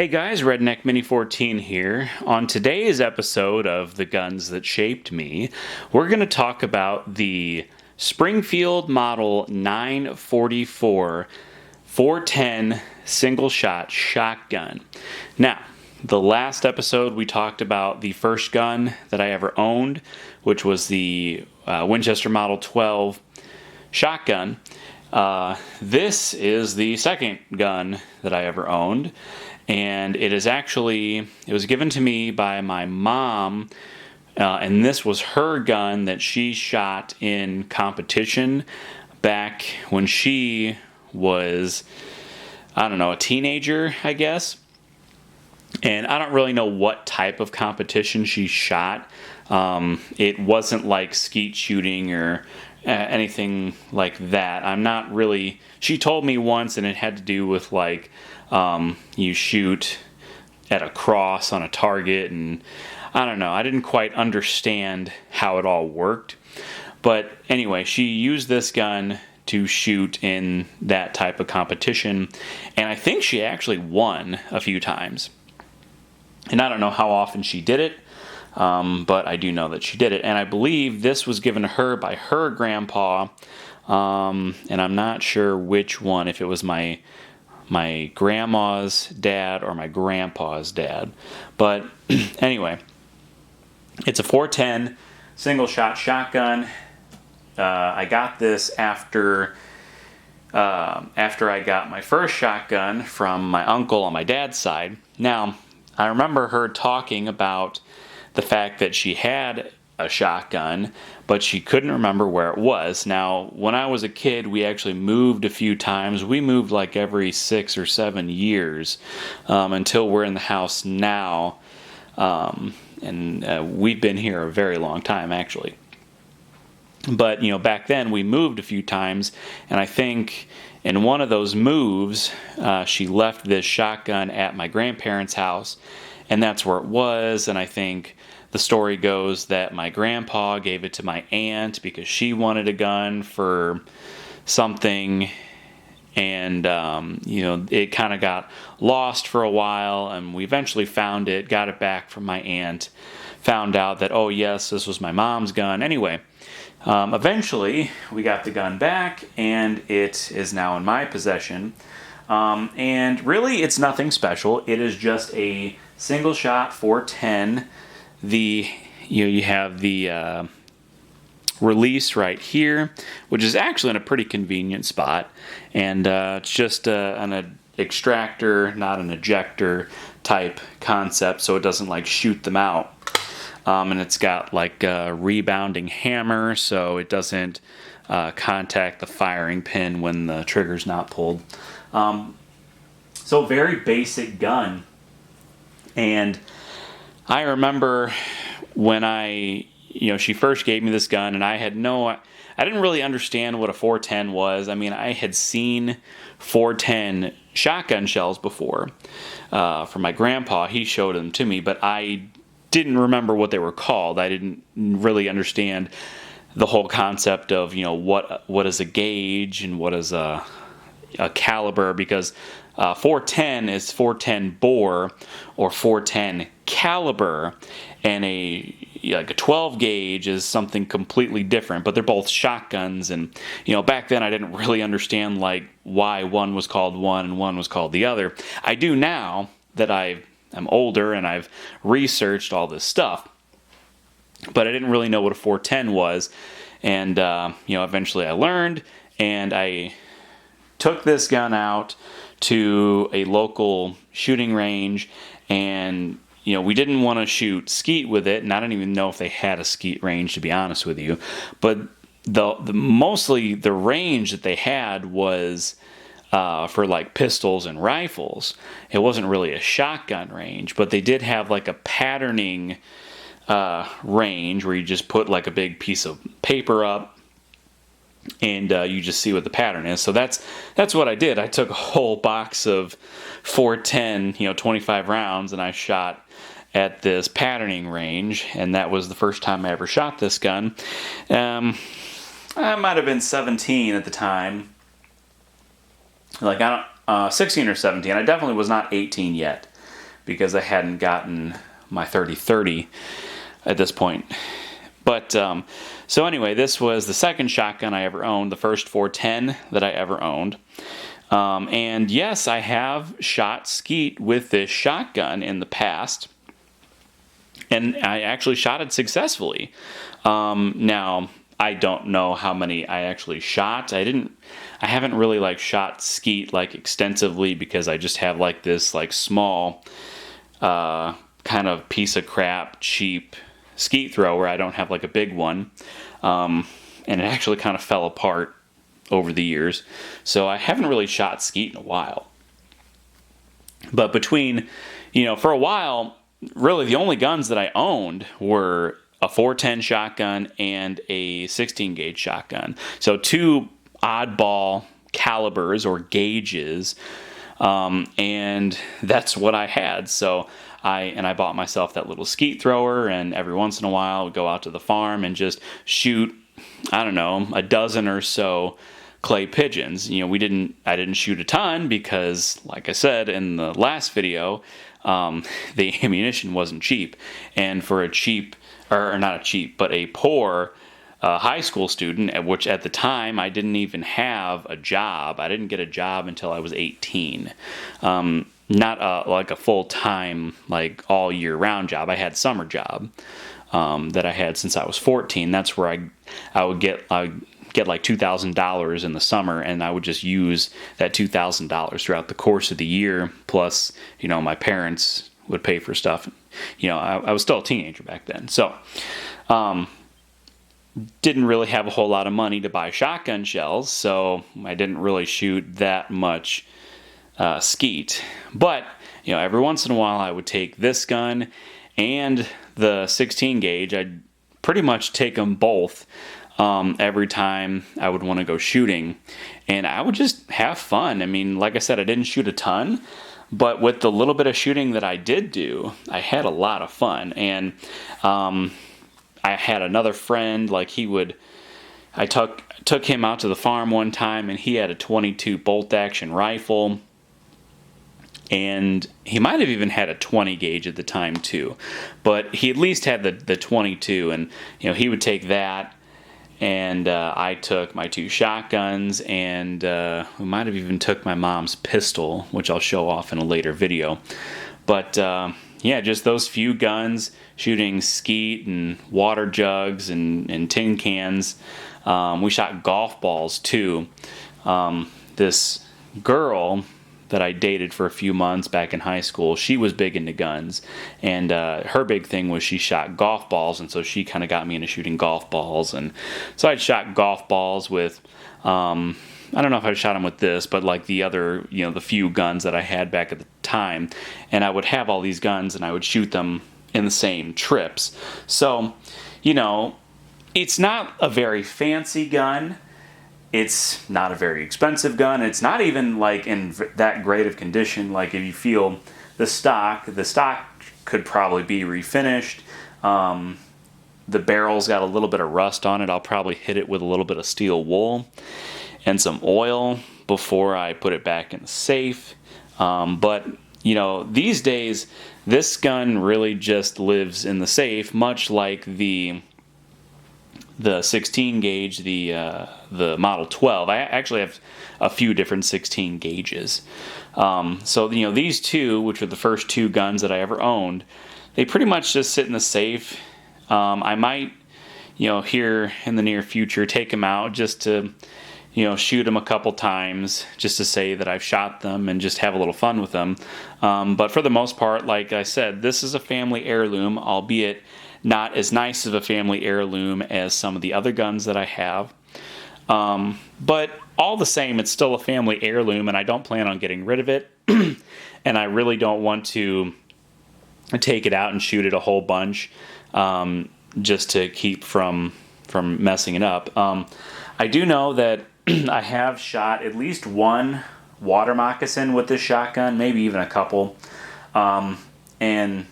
Hey guys, Redneck Mini 14 here. On today's episode of The Guns That Shaped Me, we're going to talk about the Springfield Model 944 410 single shot shotgun. Now, the last episode we talked about the first gun that I ever owned, which was the Winchester Model 12 shotgun. This is the second gun that I ever owned. And it was given to me by my mom, and this was her gun that she shot in competition back when she was, a teenager, I guess. And I don't really know what type of competition she shot. It wasn't like skeet shooting or anything like that. She told me once, and it had to do with you shoot at a cross on a target, and I don't know. I didn't quite understand how it all worked. But anyway, she used this gun to shoot in that type of competition, and I think she actually won a few times. And I don't know how often she did it, but I do know that she did it. And I believe this was given to her by her grandpa, and I'm not sure which one, if it was my grandma's dad or my grandpa's dad. But anyway, it's a 410 single shot shotgun. I got this after I got my first shotgun from my uncle on my dad's side. Now, I remember her talking about the fact that she had a shotgun, but she couldn't remember where it was. Now, when I was a kid, we actually moved a few times. We moved like every 6 or 7 years until we're in the house now. And we've been here a very long time, actually. But, back then we moved a few times, and I think in one of those moves, she left this shotgun at my grandparents' house, and that's where it was. And I think the story goes that my grandpa gave it to my aunt because she wanted a gun for something, and it kind of got lost for a while, and we eventually found it, got it back from my aunt, found out that, oh yes, this was my mom's gun. Anyway, eventually we got the gun back, and it is now in my possession. And really, it's nothing special. It is just a single shot 410. You have the release right here, which is actually in a pretty convenient spot, and it's just an extractor, not an ejector type concept, so it doesn't shoot them out. And it's got a rebounding hammer, so it doesn't contact the firing pin when the trigger's not pulled. So very basic gun. And I remember when she first gave me this gun, and I didn't really understand what a 410 was. I mean, I had seen 410 shotgun shells before from my grandpa. He showed them to me, but I didn't remember what they were called. I didn't really understand the whole concept of, what is a gauge and what is a caliber, because 410 is 410 bore or 410 caliber, and a 12 gauge is something completely different, but they're both shotguns. And back then I didn't really understand why one was called one and one was called the other. I do now that I'm older and I've researched all this stuff, but I didn't really know what a 410 was. And eventually I learned, and I took this gun out to a local shooting range, and we didn't want to shoot skeet with it, and I don't even know if they had a skeet range, to be honest with you. But mostly the range that they had was for pistols and rifles. It wasn't really a shotgun range, but they did have a patterning range where you just put a big piece of paper up, and you just see what the pattern is. So that's what I did. I took a whole box of 410, 25 rounds, and I shot at this patterning range, and that was the first time I ever shot this gun. I might have been 17 at the time. 16 or 17. I definitely was not 18 yet. because I hadn't gotten my 30-30 at this point. But so anyway, this was the second shotgun I ever owned, the first 410 that I ever owned. And yes, I have shot skeet with this shotgun in the past, and I actually shot it successfully. Now, I don't know how many I actually shot. I haven't really like shot skeet like extensively, because I just have like this like small kind of piece of crap cheap skeet thrower. I don't have like a big one, and it actually kind of fell apart over the years, so I haven't really shot skeet in a while. But between, for a while, really the only guns that I owned were a 410 shotgun and a 16 gauge shotgun. So two oddball calibers or gauges, and that's what I had. So I bought myself that little skeet thrower, and every once in a while I would go out to the farm and just shoot, I don't know, a dozen or so clay pigeons. I didn't shoot a ton because, like I said in the last video, the ammunition wasn't cheap. And for a cheap, or not a cheap, but a poor high school student, at which at the time I didn't even have a job. I didn't get a job until I was 18. Not like a full-time, like all year round job. I had summer job that I had since I was 14. That's where I would get like $2,000 in the summer, and I would just use that $2,000 throughout the course of the year. Plus, my parents would pay for stuff. I was still a teenager back then, so didn't really have a whole lot of money to buy shotgun shells, so I didn't really shoot that much skeet. But every once in a while I would take this gun and the 16 gauge. I'd pretty much take them both every time I would want to go shooting, and I would just have fun. I mean, like I said, I didn't shoot a ton, but with the little bit of shooting that I did do, I had a lot of fun. And I had another friend, like I took him out to the farm one time, and he had a 22 bolt action rifle, and he might have even had a 20 gauge at the time too, but he at least had the 22, and he would take that, and I took my two shotguns, and we might have even took my mom's pistol, which I'll show off in a later video. But yeah, just those few guns, shooting skeet and water jugs and tin cans. We shot golf balls too. This girl that I dated for a few months back in high school, she was big into guns, and her big thing was she shot golf balls, and so she kind of got me into shooting golf balls. And so I'd shot golf balls with, I don't know if I shot them with this, but like the other, the few guns that I had back at the time, and I would have all these guns and I would shoot them in the same trips. So, it's not a very fancy gun. It's not a very expensive gun. It's not even like in that great of condition. Like if you feel the stock could probably be refinished. The barrel's got a little bit of rust on it. I'll probably hit it with a little bit of steel wool and some oil before I put it back in the safe. But these days, this gun really just lives in the safe, much like the 16 gauge, the Model 12. I actually have a few different 16 gauges. So these two, which are the first two guns that I ever owned, they pretty much just sit in the safe. I might, here in the near future, take them out just to, shoot them a couple times, just to say that I've shot them and just have a little fun with them. But for the most part, like I said, this is a family heirloom, albeit not as nice of a family heirloom as some of the other guns that I have. But all the same, it's still a family heirloom, and I don't plan on getting rid of it. And I really don't want to take it out and shoot it a whole bunch, just to keep from messing it up. I do know that I have shot at least one water moccasin with this shotgun, maybe even a couple. And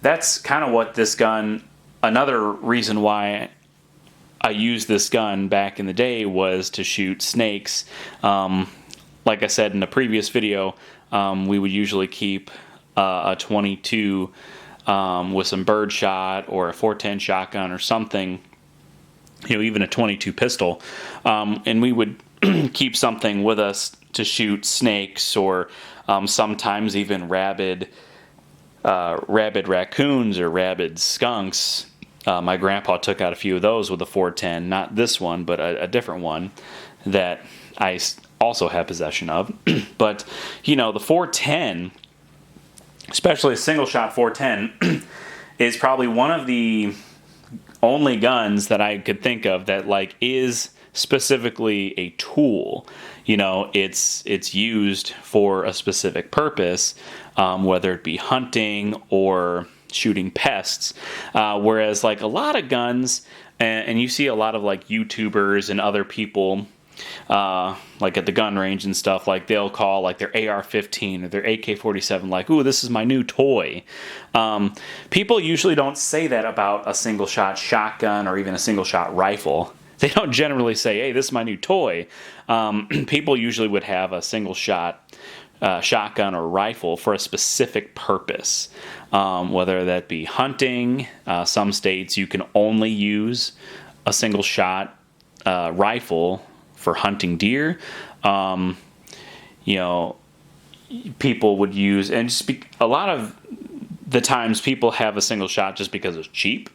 that's kind of what this gun, another reason why I used this gun back in the day was to shoot snakes. Like I said in the previous video, we would usually keep a 22 with some birdshot or a 410 shotgun or something, even a 22 pistol, and we would keep something with us to shoot snakes or sometimes even rabid raccoons or rabid skunks. My grandpa took out a few of those with a 410, not this one, but a different one that I also have possession of. But, the 410, especially a single shot 410, is probably one of the only guns that I could think of that is specifically a tool. It's used for a specific purpose, whether it be hunting or shooting pests, whereas a lot of guns, and you see a lot of YouTubers and other people at the gun range and stuff, they'll call their AR-15 or their AK-47 ooh, this is my new toy. People usually don't say that about a single shot shotgun or even a single shot rifle. They don't generally say, hey, this is my new toy. People usually would have a single shot shotgun or rifle for a specific purpose, whether that be hunting. Some states you can only use a single shot rifle for hunting deer. People would use, and a lot of the times people have a single shot just because it's cheap.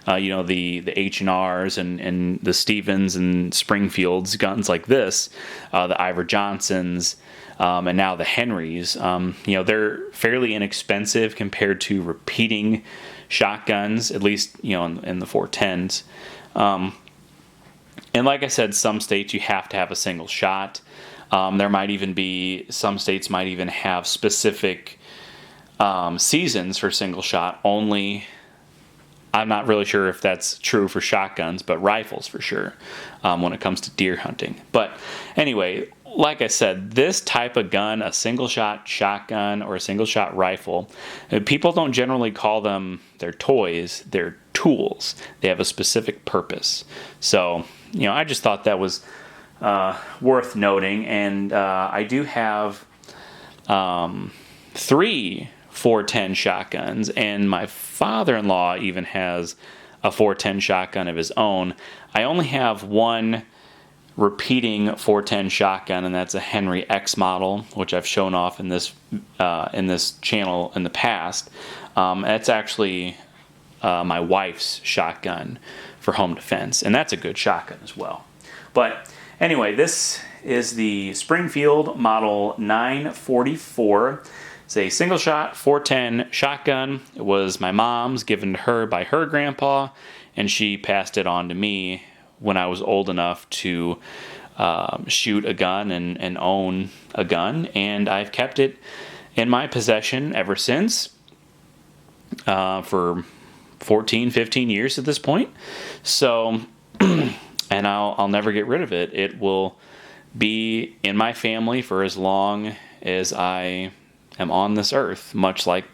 The H&Rs and the Stevens and Springfields, guns like this, the Ivor Johnsons, and now the Henrys, they're fairly inexpensive compared to repeating shotguns, at least, in the 410s. And like I said, some states you have to have a single shot. There might even be, some states might even have specific seasons for single shot only. I'm not really sure if that's true for shotguns, but rifles for sure, when it comes to deer hunting. But anyway, like I said, this type of gun, a single shot shotgun or a single shot rifle, people don't generally call them their toys, they're tools. They have a specific purpose. So, I just thought that was worth noting. And I do have 3 410 shotguns, and my father-in-law even has a 410 shotgun of his own. I only have one repeating 410 shotgun, and that's a Henry X model, which I've shown off in this channel in the past. That's actually my wife's shotgun for home defense, and that's a good shotgun as well. But anyway, this is the Springfield Model 944. It's a single shot 410 shotgun. It was my mom's, given to her by her grandpa, and she passed it on to me when I was old enough to shoot a gun and own a gun, and I've kept it in my possession ever since, for 14, 15 years at this point. So, and I'll never get pretty of it. It will be in my family for as long as I am on this earth, much like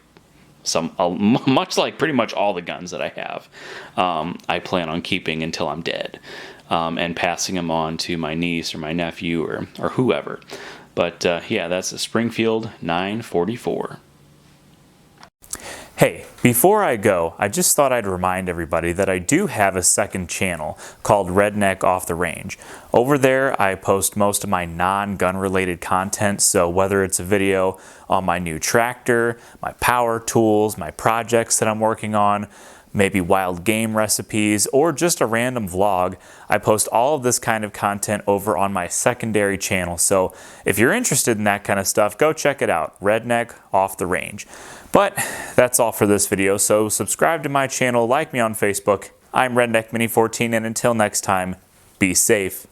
pretty much all the guns that I have. I plan on keeping until I'm dead, and passing them on to my niece or my nephew or whoever. But yeah, that's a Springfield 944. Hey, before I go, I just thought I'd remind everybody that I do have a second channel called Redneck Off the Range. Over there, I post most of my non-gun related content, so whether it's a video on my new tractor, my power tools, my projects that I'm working on, maybe wild game recipes, or just a random vlog, I post all of this kind of content over on my secondary channel. So if you're interested in that kind of stuff, go check it out, Redneck Off the Range. But that's all for this video, so subscribe to my channel, like me on Facebook. I'm Redneck Mini 14, and until next time, be safe.